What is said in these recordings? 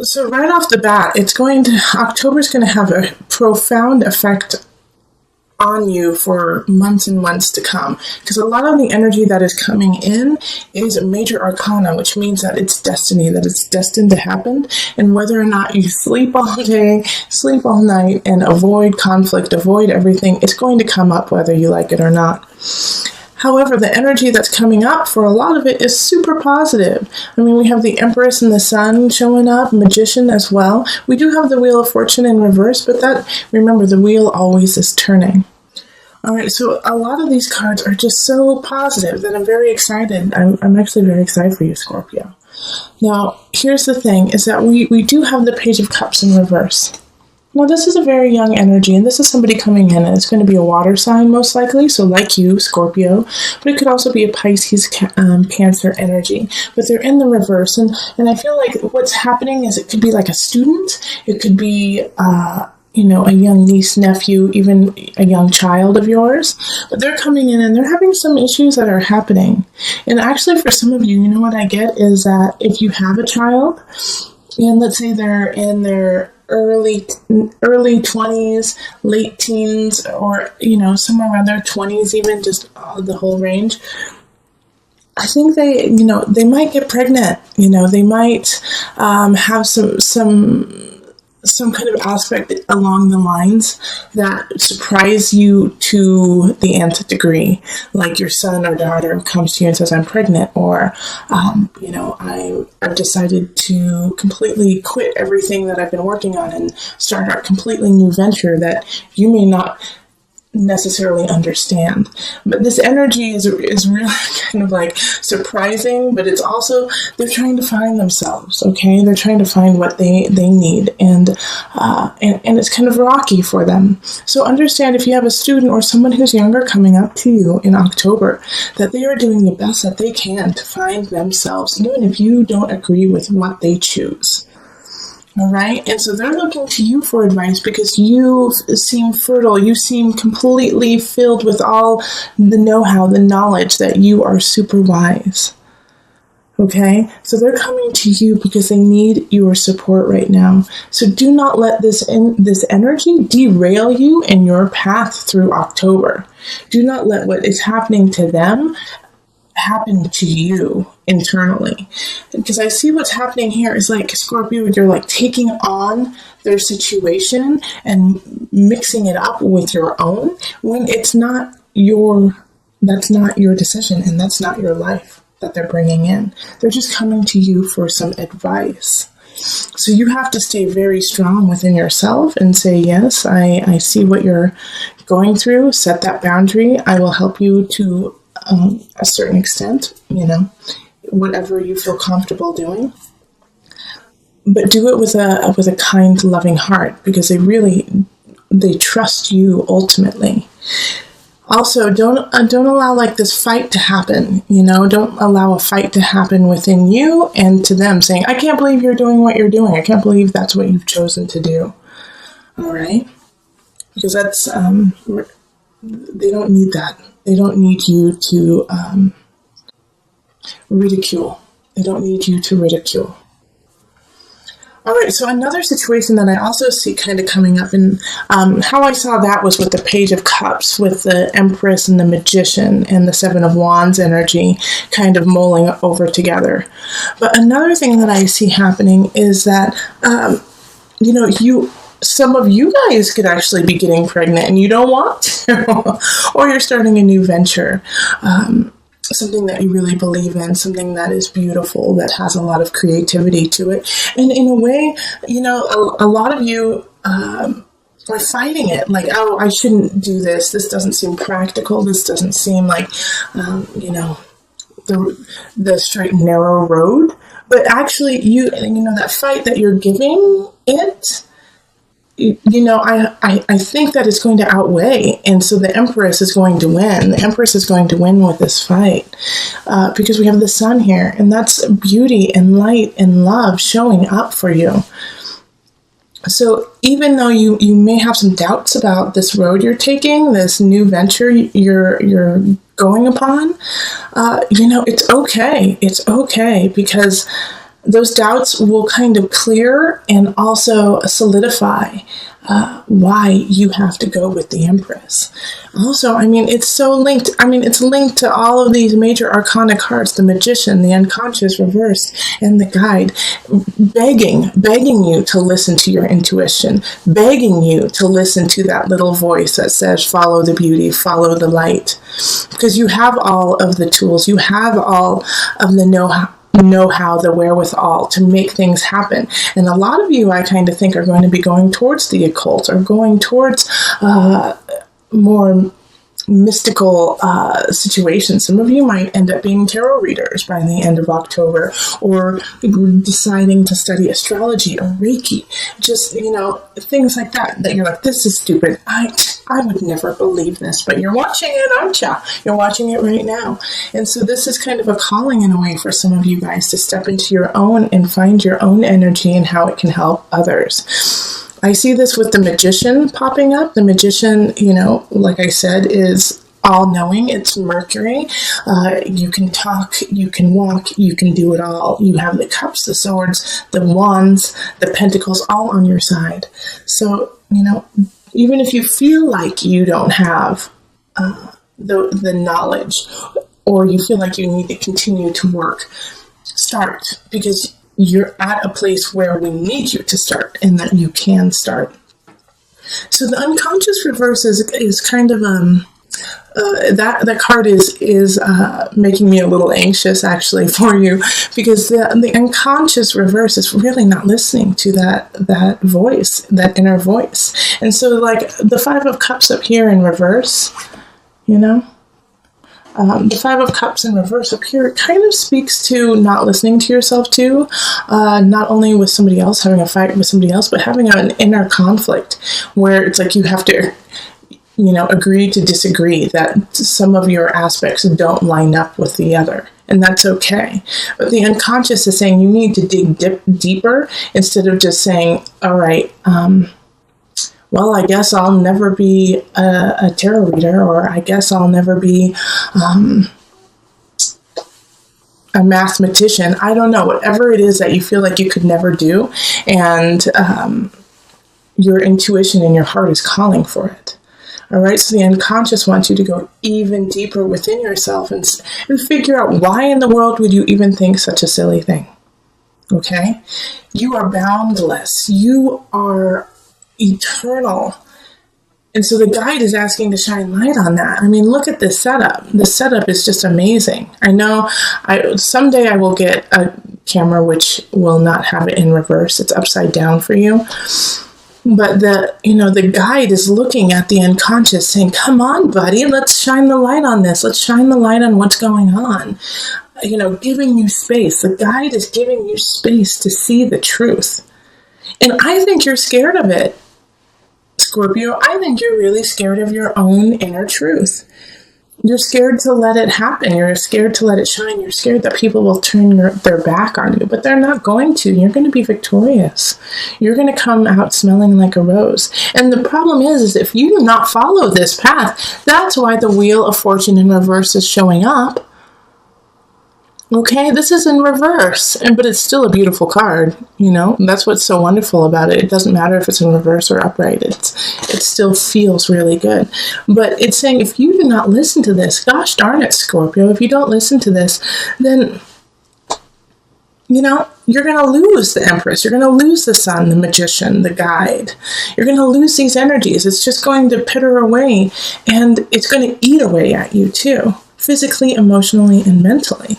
So right off the bat, October's going to have a profound effect on you for months and months to come, because a lot of the energy that is coming in is a major arcana, which means that it's destiny, that it's destined to happen. And whether or not you sleep all day, sleep all night, and avoid conflict, avoid everything, it's going to come up whether you like it or not. However, the energy that's coming up for a lot of it is super positive. I mean, we have the Empress and the Sun showing up, Magician as well. We do have the Wheel of Fortune in reverse, but remember, the wheel always is turning. All right, so a lot of these cards are just so positive that I'm very excited. I'm actually very excited for you, Scorpio. Now, here's the thing, is that we do have the Page of Cups in reverse. Now, this is a very young energy, and this is somebody coming in, and it's going to be a water sign, most likely, so like you, Scorpio, but it could also be a Pisces, Cancer energy, but they're in the reverse, and I feel like what's happening is it could be like a student, it could be, a young niece, nephew, even a young child of yours, but they're coming in and they're having some issues that are happening. And actually, for some of you, you know what I get is that if you have a child, and let's say they're in their early 20s, late teens, or, somewhere around their 20s, even just the whole range, I think they might get pregnant, they might have some kind of aspect along the lines that surprise you to the nth degree, like your son or daughter comes to you and says, I'm pregnant, or, I've decided to completely quit everything that I've been working on and start a completely new venture that you may not necessarily understand. But this energy is really kind of like surprising, but it's also, they're trying to find themselves, okay? They're trying to find what they need, and it's kind of rocky for them. So understand, if you have a student or someone who's younger coming up to you in October, that they are doing the best that they can to find themselves, even if you don't agree with what they choose. All right. And so they're looking to you for advice because you seem fertile. You seem completely filled with all the know-how, the knowledge that you are super wise. Okay. So they're coming to you because they need your support right now. So do not let this energy derail you in your path through October. Do not let what is happening to them happen to you internally, because I see what's happening here is like, Scorpio, you're like taking on their situation and mixing it up with your own, when that's not your decision, and that's not your life that they're bringing in. They're just coming to you for some advice. So you have to stay very strong within yourself and say, yes, I see what you're going through. Set that boundary. I will help you to a certain extent, whatever you feel comfortable doing, but do it with a kind, loving heart, because they trust you ultimately. Also, don't allow like this fight to happen. Don't allow a fight to happen within you and to them, saying, I can't believe you're doing what you're doing. I can't believe that's what you've chosen to do. All right, because that's they don't need that. They don't need you to ridicule. They don't need you to ridicule. All right, so another situation that I also see kind of coming up, and how I saw that was with the Page of Cups, with the Empress and the Magician and the Seven of Wands energy kind of mulling over together. But another thing that I see happening is that, some of you guys could actually be getting pregnant and you don't want to, or you're starting a new venture, something that you really believe in, something that is beautiful, that has a lot of creativity to it. And in a way, a lot of you are fighting it, like, oh, I shouldn't do this. This doesn't seem practical. This doesn't seem like, the straight and narrow road. But actually, that fight that you're giving it, I think that it's going to outweigh. And so the Empress is going to win. The Empress is going to win with this fight because we have the Sun here. And that's beauty and light and love showing up for you. So even though you may have some doubts about this road you're taking, this new venture you're going upon, it's okay. It's okay, because those doubts will kind of clear and also solidify why you have to go with the Empress. Also, it's so linked. It's linked to all of these major arcana cards: the Magician, the Unconscious Reversed, and the Guide, begging you to listen to your intuition, begging you to listen to that little voice that says, follow the beauty, follow the light. Because you have all of the tools, you have all of the know-how, the wherewithal to make things happen. And a lot of you, I kind of think, are going to be going towards the occult, or going towards more mystical situations. Some of you might end up being tarot readers by the end of October, or deciding to study astrology or Reiki. Just, things like that you're like, this is stupid. I would never believe this, but you're watching it, aren't you? You're watching it right now. And so this is kind of a calling in a way for some of you guys to step into your own and find your own energy and how it can help others. I see this with the Magician popping up. The Magician, like I said, is all-knowing. It's Mercury. You can talk, you can walk, you can do it all. You have the cups, the swords, the wands, the pentacles, all on your side. So, even if you feel like you don't have the knowledge, or you feel like you need to continue to work, start, because you're at a place where we need you to start, and that you can start. So the Unconscious Reverse is kind of that card is making me a little anxious, actually, for you, because the Unconscious Reverse is really not listening to that voice, that inner voice. And so, like, the Five of Cups up here in reverse, the Five of Cups in reverse up here kind of speaks to not listening to yourself too, not only with somebody else, having a fight with somebody else, but having an inner conflict where it's like you have to, agree to disagree, that some of your aspects don't line up with the other. And that's okay. But the unconscious is saying you need to dig deeper, instead of just saying, all right, well, I guess I'll never be a tarot reader, or I guess I'll never be a mathematician. I don't know, whatever it is that you feel like you could never do, and your intuition and your heart is calling for it. All right, so the unconscious wants you to go even deeper within yourself and figure out, why in the world would you even think such a silly thing? Okay? You are boundless. You are eternal. And so the guide is asking to shine light on that. Look at this setup. The setup is just amazing. I know someday I will get a camera which will not have it in reverse. It's upside down for you. But the guide is looking at the unconscious saying, come on, buddy, let's shine the light on this. Let's shine the light on what's going on. Giving you space. The guide is giving you space to see the truth. And I think you're scared of it, Scorpio. I think you're really scared of your own inner truth. You're scared to let it happen. You're scared to let it shine. You're scared that people will turn their back on you, but they're not going to. You're going to be victorious. You're going to come out smelling like a rose. And the problem is if you do not follow this path, that's why the Wheel of Fortune in reverse is showing up. Okay, this is in reverse, but it's still a beautiful card, That's what's so wonderful about it. It doesn't matter if it's in reverse or upright. It still feels really good. But it's saying, if you do not listen to this, gosh darn it, Scorpio, if you don't listen to this, then, you're going to lose the Empress. You're going to lose the Sun, the Magician, the Guide. You're going to lose these energies. It's just going to pitter away, and it's going to eat away at you too, physically, emotionally, and mentally.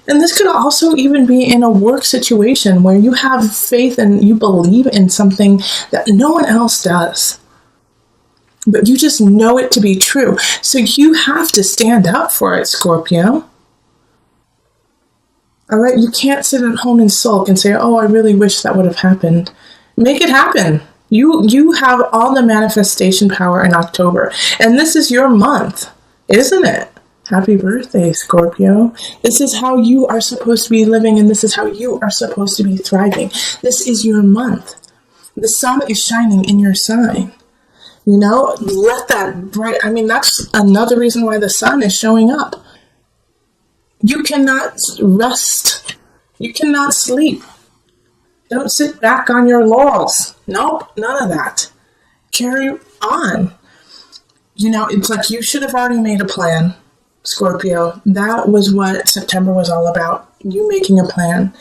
And this could also even be in a work situation where you have faith and you believe in something that no one else does. But you just know it to be true. So you have to stand up for it, Scorpio. All right? You can't sit at home and sulk and say, oh, I really wish that would have happened. Make it happen. You have all the manifestation power in October. And this is your month, isn't it? Happy birthday, Scorpio. This is how you are supposed to be living, and this is how you are supposed to be thriving. This is your month. The sun is shining in your sign. Let that bright, that's another reason why the sun is showing up. You cannot rest You cannot sleep. Don't sit back on your laurels. Nope, none of that. Carry on. It's like you should have already made a plan, Scorpio. That was what September was all about. You making a plan,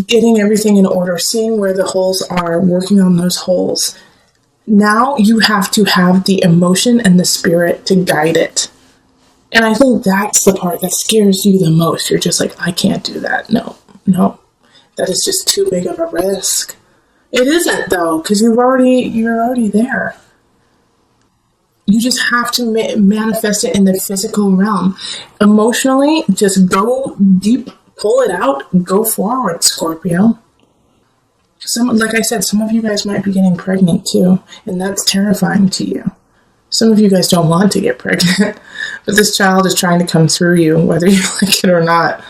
getting everything in order, seeing where the holes are, working on those holes. Now you have to have the emotion and the spirit to guide it. And I think that's the part that scares you the most. You're just like, I can't do that. No, that is just too big of a risk. It isn't though, because you're already there. You just have to manifest it in the physical realm. Emotionally, just go deep, pull it out, go forward, Scorpio. Like I said, some of you guys might be getting pregnant too, and that's terrifying to you. Some of you guys don't want to get pregnant, but this child is trying to come through you, whether you like it or not.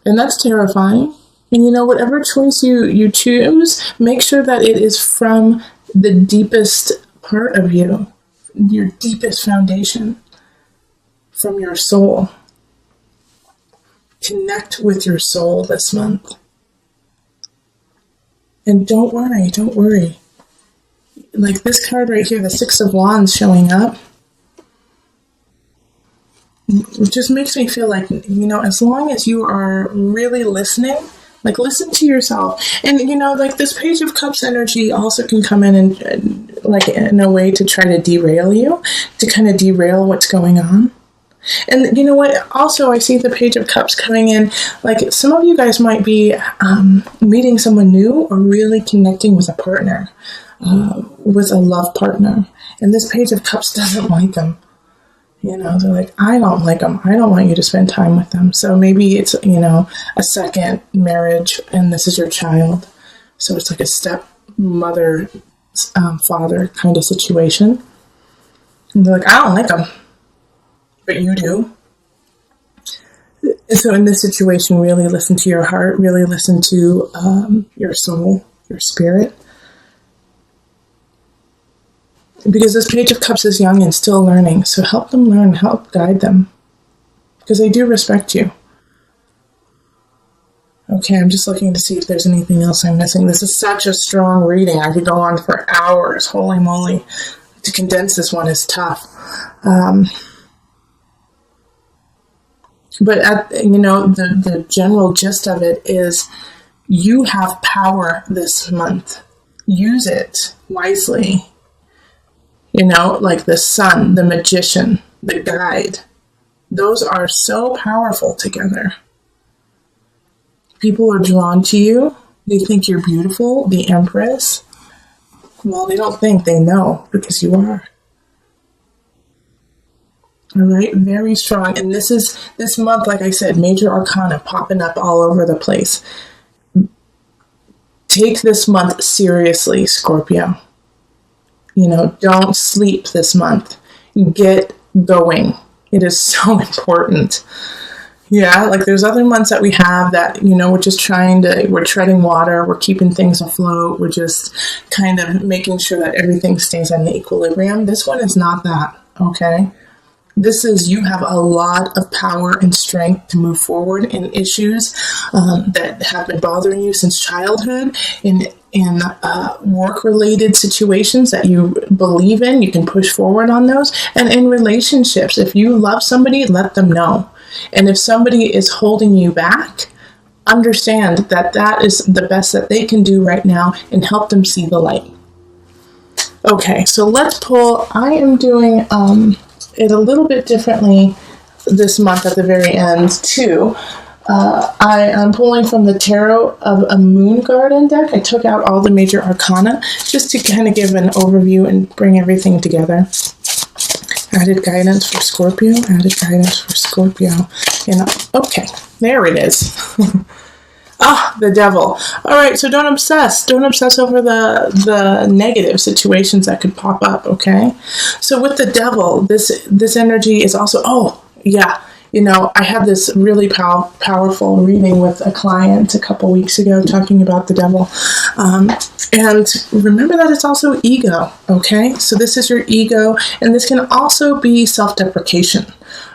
And that's terrifying. And whatever choice you choose, make sure that it is from the deepest part of you, your deepest foundation, from your soul. Connect with your soul this month. And don't worry. Like this card right here, the Six of Wands showing up, it just makes me feel like, as long as you are really listening, like listen to yourself. And, like this Page of Cups energy also can come in and like in a way to try to derail you, to kind of derail what's going on. And you know what? Also, I see the Page of Cups coming in. Like some of you guys might be meeting someone new or really connecting with a partner, with a love partner. And this Page of Cups doesn't like them. They're like, I don't like them. I don't want you to spend time with them. So maybe it's, a second marriage and this is your child. So it's like a stepmother, father kind of situation. And they're like, I don't like them. But you do. So in this situation, really listen to your heart, really listen to your soul, your spirit. Because this Page of Cups is young and still learning. So help them learn, help guide them. Because they do respect you. Okay, I'm just looking to see if there's anything else I'm missing. This is such a strong reading. I could go on for hours. Holy moly. To condense this one is tough. But the general gist of it is you have power this month. Use it wisely. Like the sun, the magician, the guide. Those are so powerful together. People are drawn to you. They think you're beautiful, the Empress. Well, they don't think, they know, because you are. All right, very strong. And this month, like I said, major arcana popping up all over the place. Take this month seriously, Scorpio. Don't sleep this month. Get going. It is so important. Yeah, like there's other months that we have that, we're just we're treading water, we're keeping things afloat, we're just kind of making sure that everything stays in the equilibrium. This one is not that, okay? This is, you have a lot of power and strength to move forward in issues that have been bothering you since childhood, in work-related situations that you believe in. You can push forward on those. And in relationships, if you love somebody, let them know. And if somebody is holding you back, understand that that is the best that they can do right now and help them see the light. Okay, so let's pull. I am doing it a little bit differently this month at the very end too. I am pulling from the Tarot of a Moon Garden deck. I took out all the major arcana just to kind of give an overview and bring everything together. Added guidance for Scorpio. Added guidance for Scorpio. Okay, there it is. The devil. All right, so don't obsess. Don't obsess over the negative situations that could pop up, okay? So with the devil, this energy is also, I had this really powerful reading with a client a couple weeks ago talking about the devil. And remember that it's also ego, okay? So this is your ego, and this can also be self-deprecation,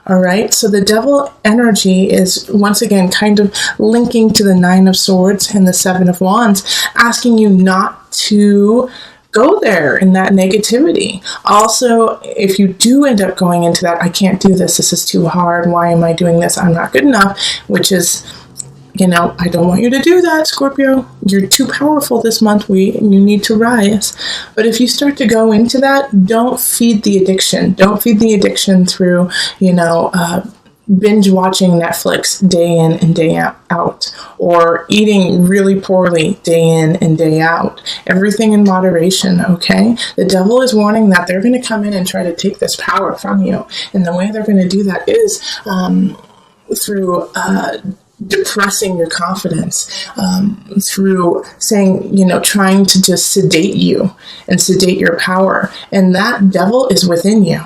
All right, so the devil energy is once again kind of linking to the Nine of Swords and the Seven of Wands, asking you not to go there in that negativity. Also, if you do end up going into that, I can't do this, this is too hard, why am I doing this, I'm not good enough, which is, you know, I don't want you to do that, Scorpio. You're too powerful this month. You need to rise. But if you start to go into that, don't feed the addiction. Don't feed the addiction through, binge watching Netflix day in and day out, or eating really poorly day in and day out. Everything in moderation, okay? The devil is warning that they're going to come in and try to take this power from you. And the way they're going to do that is through depressing your confidence, through saying, trying to just sedate you and sedate your power. And that devil is within you,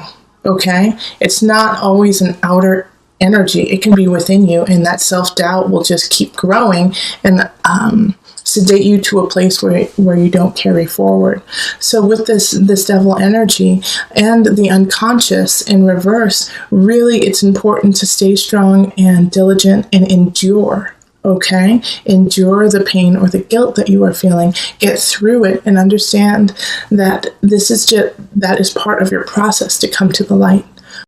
okay? It's not always an outer energy. It can be within you, and that self-doubt will just keep growing and sedate you to a place where you don't carry forward. So with this devil energy and the unconscious in reverse, really it's important to stay strong and diligent and endure. Okay? Endure the pain or the guilt that you are feeling. Get through it and understand that that is part of your process to come to the light.